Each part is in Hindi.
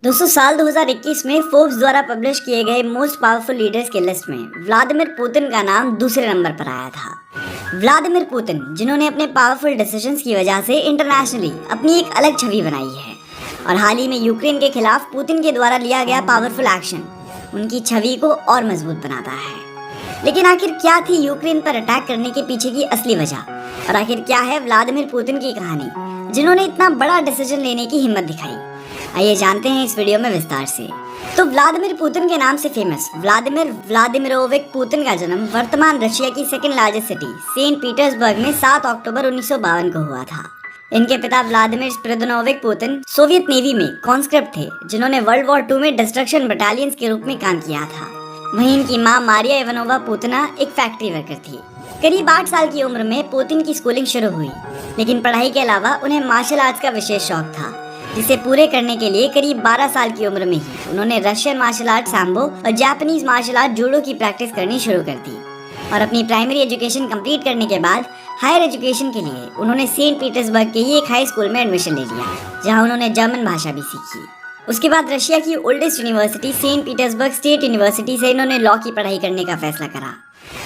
दोस्तों साल 2021 में फोर्ब्स द्वारा पब्लिश किए गए मोस्ट पावरफुल लीडर्स के लिस्ट में व्लादिमीर पुतिन का नाम दूसरे नंबर पर आया था। व्लादिमीर पुतिन जिन्होंने अपने पावरफुल डिसीजंस की वजह से इंटरनेशनली अपनी एक अलग छवि बनाई है और हाल ही में यूक्रेन के खिलाफ पुतिन के द्वारा लिया गया पावरफुल एक्शन उनकी छवि को और मजबूत बनाता है। लेकिन आखिर क्या थी यूक्रेन पर अटैक करने के पीछे की असली वजह और आखिर क्या है व्लादिमीर पुतिन की कहानी जिन्होंने इतना बड़ा डिसीजन लेने की हिम्मत दिखाई। आइए जानते हैं इस वीडियो में विस्तार से। तो व्लादिमीर पुतिन के नाम से फेमस व्लादिमीर व्लादिमीरोविच पुतिन का जन्म वर्तमान रशिया की second largest city Saint Petersburg में 7 अक्टूबर 1952 को हुआ था। इनके पिता Vladimir Spiridonovich Putin Soviet navy में कॉन्स्क्रिप्ट थे जिन्होंने वर्ल्ड वॉर 2 में डिस्ट्रक्शन बटालियंस के रूप में काम किया था। वहीं इनकी मां मारिया इवानोवा पुतिना एक फैक्ट्री वर्कर थी। करीब 8 साल की उम्र में पुतिन की स्कूलिंग शुरू हुई, लेकिन पढ़ाई के अलावा उन्हें मार्शल आर्ट्स का विशेष शौक था, जिसे पूरे करने के लिए करीब 12 साल की उम्र में ही उन्होंने रशियन मार्शल आर्ट सैम्बो और जापानीज मार्शल आर्ट जूडो की प्रैक्टिस करनी शुरू कर दी और अपनी प्राइमरी एजुकेशन कंप्लीट करने के बाद हायर एजुकेशन के लिए उन्होंने सेंट पीटर्सबर्ग के ही एक हाई स्कूल में एडमिशन ले लिया, जहां उन्होंने जर्मन भाषा भी सीखी। उसके बाद रशिया की oldest university Saint Petersburg State University से इन्होंने लॉ की पढ़ाई करने का फैसला करा,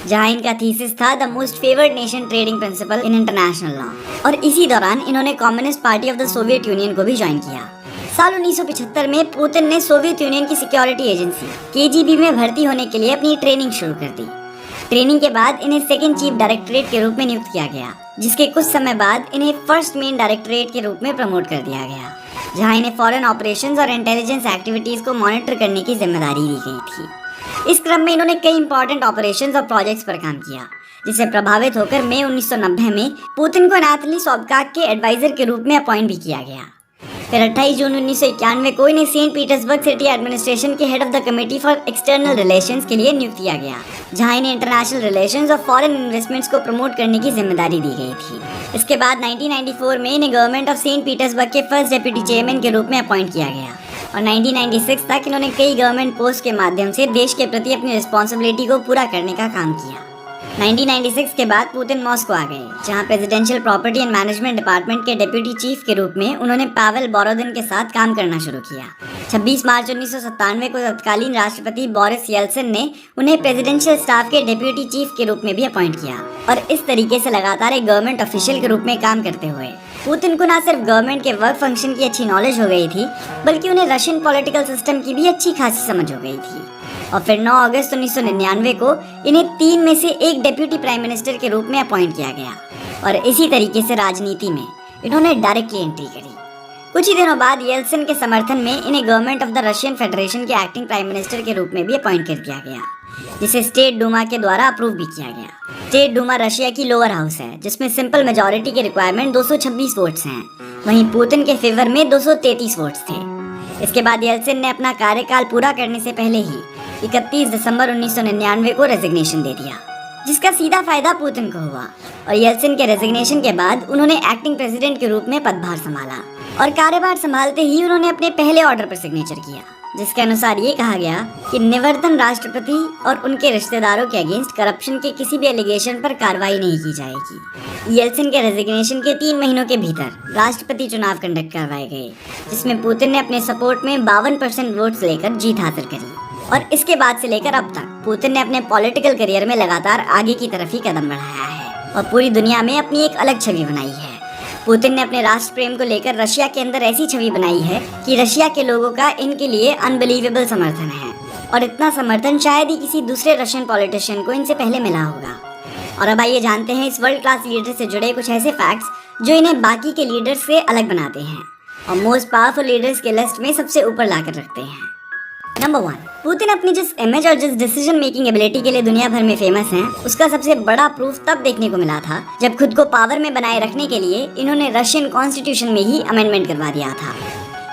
जहां इनका थीसिस था the most favoured nation trading principle in international law. और इसी दौरान इन्होंने Communist Party of the Soviet Union को भी ज्वाइन किया। साल 1975 में पुतिन ने सोवियत यूनियन की सिक्योरिटी एजेंसी केजीबी में भर्ती होने के लिए अपनी ट्रेनिंग शुरू कर दी। ट्रेनिंग के बाद इन्हें सेकंड चीफ डायरेक्टरेट के रूप में नियुक्त किया गया, जिसके कुछ समय बाद इन्हें फर्स्ट मेन डायरेक्टरेट के रूप में प्रमोट कर दिया गया, जहां इन्हें फॉरेन ऑपरेशंस और इंटेलिजेंस एक्टिविटीज को मॉनिटर करने की जिम्मेदारी दी गई थी। इस क्रम में इन्होंने कई इंपॉर्टेंट ऑपरेशंस और प्रोजेक्ट्स पर काम किया, जिससे प्रभावित होकर मई 1990 में पुतिन को एनातोली सोबकाक के एडवाइजर के रूप में अपॉइंट भी किया गया। फिर 28 जून 1991 को इन्हें सेंट पीटर्सबर्ग सिटी एडमिनिस्ट्रेशन के head of the committee for external relations के लिए नियुक्त किया गया, जहां इन्हें इंटरनेशनल रिलेशंस और फॉरेन इन्वेस्टमेंट्स को प्रमोट करने की जिम्मेदारी दी गई थी। इसके बाद 1994 में इन्हें गवर्नमेंट ऑफ सेंट पीटर्सबर्ग के फर्स्ट डेप्यूटी चेयरमैन के रूप में अपॉइंट किया गया और 1996 तक इन्होंने कई गवर्नमेंट पोस्ट के माध्यम से देश के प्रति अपनी रिस्पॉन्सिबिलिटी को पूरा करने का काम किया। 1996 के बाद पुतिन मॉस्को आ गए, जहां presidential property and management department के डेप्यूटी चीफ के रूप में उन्होंने पावेल बोरोदिन के साथ काम करना शुरू किया। 26 मार्च 1997 को तत्कालीन राष्ट्रपति बोरिस येल्सिन ने उन्हें प्रेसिडेंशियल स्टाफ के डेप्यूटी चीफ के रूप में भी अपॉइंट किया और इस तरीके से लगातार एक गवर्नमेंट ऑफिशियल के रूप में काम करते हुए पुतिन को न सिर्फ गवर्नमेंट के वर्क फंक्शन की अच्छी नॉलेज हो गई थी, बल्कि उन्हें रशियन पॉलिटिकल सिस्टम की भी अच्छी खासी समझ हो गई थी। और फिर 9 अगस्त 1999 को इन्हें 3 में से एक डेप्यूटी प्राइम मिनिस्टर के रूप में अपॉइंट किया गया और इसी तरीके से राजनीति में इन्होंने डायरेक्टली एंट्री करी। कुछ ही दिनों बाद येल्सिन के समर्थन में इन्हें government of the Russian federation के एक्टिंग प्राइम मिनिस्टर के रूप में भी अपॉइंट कर दिया गया, जिसे स्टेट डूमा के द्वारा अप्रूव भी किया गया। स्टेट डूमा रशिया की लोअर हाउस है, जिसमें सिंपल मेजॉरिटी के रिक्वायरमेंट 226 वोट्स हैं। वहीं पुतिन के फेवर में 233 वोट्स थे। इसके बाद येल्सिन ने अपना कार्यकाल पूरा करने से पहले ही 31 दिसंबर 1999 को रेजिग्नेशन दे दिया, जिसका सीधा फायदा पुतिन को हुआ और येल्सिन के रेजिग्नेशन के बाद उन्होंने एक्टिंग प्रेसिडेंट के रूप में पदभार संभाला और कार्यभार संभालते ही उन्होंने अपने पहले ऑर्डर पर सिग्नेचर किया, जिसके अनुसार ये कहा गया कि निवर्तन राष्ट्रपति और उनके रिश्तेदारों के अगेंस्ट करप्शन के किसी भी एलिगेशन पर कार्रवाई नहीं की जाएगी। येल्सिन के रेजिग्नेशन के 3 महीनों के भीतर राष्ट्रपति चुनाव कंडक्ट करवाए गए, जिसमें पुतिन ने अपने सपोर्ट में 52% वोट्स लेकर जीत हासिल करी और इसके बाद से लेकर अब तक पुतिन ने अपने पॉलिटिकल करियर में लगातार आगे की तरफ ही कदम बढ़ाया है और पूरी दुनिया में अपनी एक अलग छवि बनाई है। पुतिन ने अपने राष्ट्र प्रेम को लेकर रशिया के अंदर ऐसी छवि बनाई है कि रशिया के लोगों का इनके लिए अनबिलीवेबल समर्थन है और इतना समर्थन शायद ही किसी दूसरे रशियन पॉलिटिशियन को इनसे पहले मिला होगा। और अब आइए जानते हैं इस वर्ल्ड क्लास लीडर से जुड़े कुछ ऐसे फैक्ट्स जो इन्हें बाकी के लीडर्स से अलग बनाते हैं और मोस्ट पावरफुल लीडर्स के लिस्ट में सबसे ऊपर लाकर रखते हैं। नंबर 1, पुतिन अपनी जिस इमेज और जिस डिसीजन मेकिंग एबिलिटी के लिए दुनिया भर में फेमस हैं, उसका सबसे बड़ा प्रूफ तब देखने को मिला था जब खुद को पावर में बनाए रखने के लिए इन्होंने रशियन कॉन्स्टिट्यूशन में ही अमेंडमेंट करवा दिया था।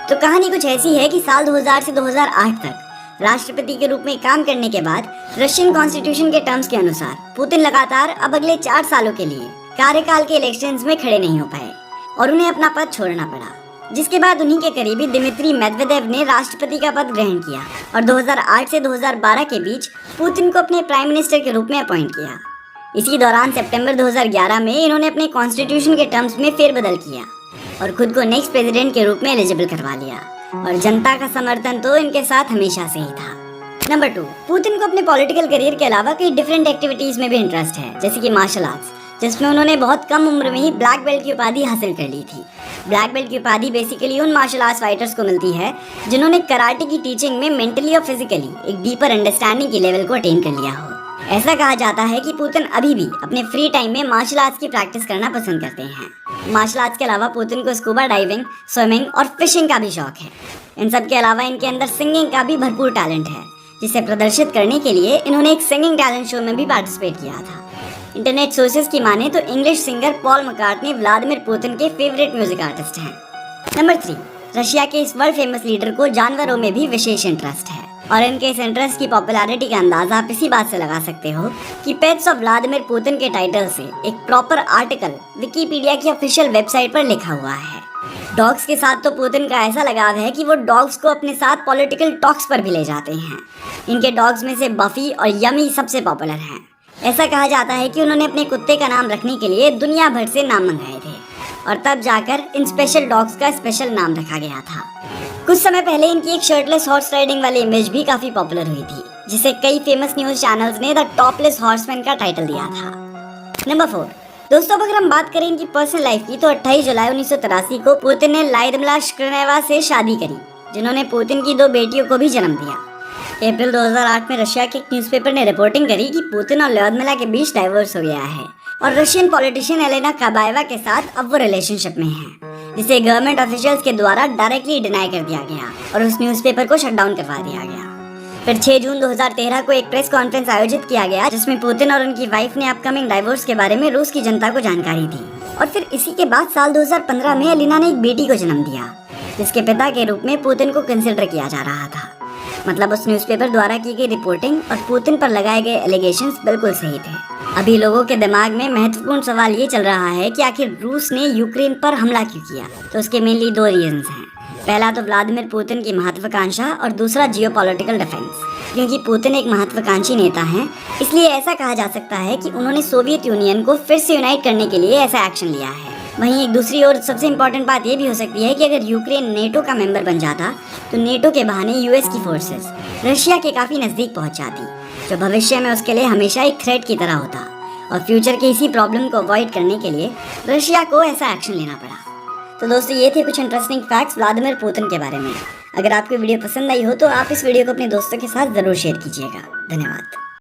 तो कहानी कुछ ऐसी है कि साल 2000 से 2008 तक राष्ट्रपति के रूप में काम करने के बाद रशियन कॉन्स्टिट्यूशन के टर्म्स के अनुसार पुतिन लगातार अब अगले 4 सालों के लिए कार्यकाल के इलेक्शंस में खड़े नहीं हो पाए और उन्हें अपना पद छोड़ना पड़ा, जिसके बाद उन्हीं के करीबी दिमित्री मेदवेदेव ने राष्ट्रपति का पद ग्रहण किया और 2008 से 2012 के बीच पुतिन को अपने प्राइम मिनिस्टर के रूप में अपॉइंट किया। इसी दौरान सितंबर 2011 में इन्होंने अपने कॉन्स्टिट्यूशन के टर्म्स में फेरबदल किया और खुद को नेक्स्ट प्रेसिडेंट के रूप में एलिजिबल करवा लिया, और जनता का समर्थन तो इनके साथ हमेशा से ही था। नंबर 2, पुतिन को अपने पॉलिटिकल करियर के अलावा कई डिफरेंट एक्टिविटीज में भी इंटरेस्ट है, जैसे कि मार्शल आर्ट्स, जिसमें उन्होंने बहुत कम उम्र में ही ब्लैक बेल्ट की उपाधि हासिल कर ली थी। ब्लैक बेल्ट की उपाधि बेसिकली उन मार्शल आर्ट्स फाइटर्स को मिलती है जिन्होंने कराटे की टीचिंग में मेंटली और फिजिकली एक डीपर अंडरस्टैंडिंग की लेवल को अटेन कर लिया हो। ऐसा कहा जाता है कि पुतिन अभी भी अपने फ्री टाइम में मार्शल आर्ट्स की प्रैक्टिस करना पसंद करते हैं। मार्शल आर्ट्स के अलावा पुतिन को स्कूबा डाइविंग, स्विमिंग और फिशिंग का भी शौक है। इन सब के अलावा इनके अंदर सिंगिंग का भी भरपूर टैलेंट है, जिसे प्रदर्शित करने के लिए इन्होंने एक सिंगिंग टैलेंट शो में भी पार्टिसिपेट किया था। इंटरनेट सोर्सेज की माने तो English singer Paul McCartney Vladimir Putin के फेवरेट म्यूजिक आर्टिस्ट हैं। नंबर 3, रशिया के इस वर्ल्ड फेमस लीडर को जानवरों में भी विशेष इंटरेस्ट है, और इनके इस इंटरेस्ट की पॉपुलैरिटी का अंदाजा आप इसी बात से लगा सकते हो कि पेट्स ऑफ व्लादिमीर पुतिन के टाइटल से एक प्रॉपर आर्टिकल विकिपीडिया की ऑफिशियल वेबसाइट पर लिखा हुआ है। डॉग्स के साथ तो पुतिन का ऐसा लगाव है कि वो डॉग्स को अपने साथ पॉलिटिकल टॉक्स पर भी ले जाते हैं। इनके डॉग्स में से बफी और यमी सबसे पॉपुलर हैं। ऐसा कहा जाता है कि उन्होंने अपने कुत्ते का नाम रखने के लिए दुनिया भर से नाम मंगाए थे, और तब जाकर इन स्पेशल डॉग्स का स्पेशल नाम रखा गया था। कुछ समय पहले इनकी एक शर्टलेस हॉर्स राइडिंग वाली इमेज भी काफी पॉपुलर हुई थी, जिसे कई फेमस न्यूज चैनल्स ने द टॉपलेस हॉर्समैन का टाइटल दिया था। नंबर 4, दोस्तों अगर हम बात करें इनकी पर्सनल लाइफ की, तो 28 जुलाई 1983 को पुतिन ने लाइदमिला श्क्रेनेवा से शादी करी, जिन्होंने पुतिन की 2 बेटियों को भी जन्म दिया। अप्रैल 2008 में रशिया के एक न्यूज़पेपर ने रिपोर्टिंग करी कि पुतिन और ल्योदमिला के बीच डाइवोर्स हो गया है, और रशियन पॉलिटिशियन एलेना काबाएवा के साथ अब वो रिलेशनशिप में है, जिसे गवर्नमेंट ऑफिशियल्स के द्वारा डायरेक्टली डिनाई कर दिया गया और उस न्यूज़पेपर को शट डाउन करवा दिया गया। फिर 6 जून 2013 को एक प्रेस कॉन्फ्रेंस आयोजित किया गया, जिसमें पुतिन और उनकी वाइफ ने अपकमिंग डाइवोर्स के बारे में रूस की जनता को जानकारी दी। और फिर इसी के बाद साल 2015 में एलिना ने एक बेटी को जन्म दिया, जिसके पिता के रूप में पुतिन को कंसिडर किया जा रहा था। मतलब उस न्यूज़पेपर द्वारा की गई रिपोर्टिंग और पुतिन पर लगाए गए एलिगेशंस बिल्कुल सही थे। अभी लोगों के दिमाग में महत्वपूर्ण सवाल ये चल रहा है कि आखिर रूस ने यूक्रेन पर हमला क्यों किया। तो उसके मेनली 2 रीजंस हैं। पहला तो व्लादिमीर पुतिन की महत्वाकांक्षा और दूसरा जियोपॉलिटिकल डिफेंस। क्योंकि पुतिन एक महत्वाकांक्षी नेता हैं, इसलिए ऐसा कहा जा सकता है कि उन्होंने सोवियत यूनियन को फिर से यूनाइट करने के लिए ऐसा एक्शन लिया है। वहीं एक दूसरी और सबसे इम्पोर्टेंट बात यह भी हो सकती है कि अगर यूक्रेन नेटो का मेंबर बन जाता, तो नेटो के बहाने यूएस की फोर्सेस रशिया के काफी नजदीक पहुंच जाती, जो भविष्य में उसके लिए हमेशा एक थ्रेट की तरह होता, और फ्यूचर के इसी प्रॉब्लम को अवॉइड करने के लिए रशिया को ऐसा एक्शन लेना पड़ा। तो दोस्तों ये थे कुछ इंटरेस्टिंग फैक्ट्स व्लादिमीर पुतिन के बारे में। अगर आपको वीडियो पसंद आई हो तो आप इस वीडियो को अपने दोस्तों के साथ जरूर शेयर कीजिएगा। धन्यवाद।